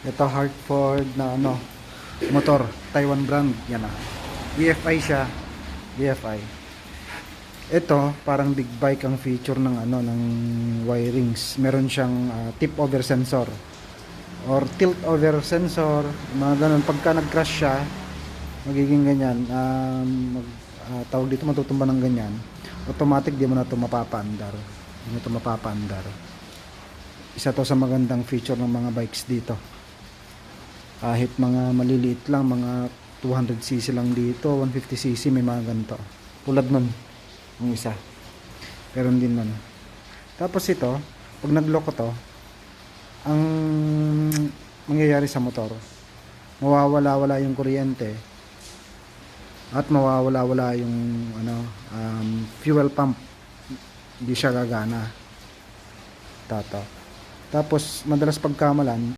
Ito Hartford na motor, Taiwan brand, yan ah. BFI siya, BFI. Ito parang big bike ang feature ng ng wirings. Meron siyang tip over sensor or tilt over sensor, mga ganun. Pagka nag-crash siya, magiging ganyan, tawag dito, matutumba ng ganyan, automatic, di mo na ito mapapaandar, di mo ito mapapaandar. Isa to sa magandang feature ng mga bikes dito. Kahit mga maliliit lang, mga 200cc lang dito, 150cc, may mga ganito. Tulad nun, yung isa. Pero din nun. Tapos ito, pag nag-lock ko to, ang mangyayari sa motor, mawawala-wala yung kuryente at mawawala-wala yung fuel pump. Hindi siya gagana. Tapos madalas pagkamalan,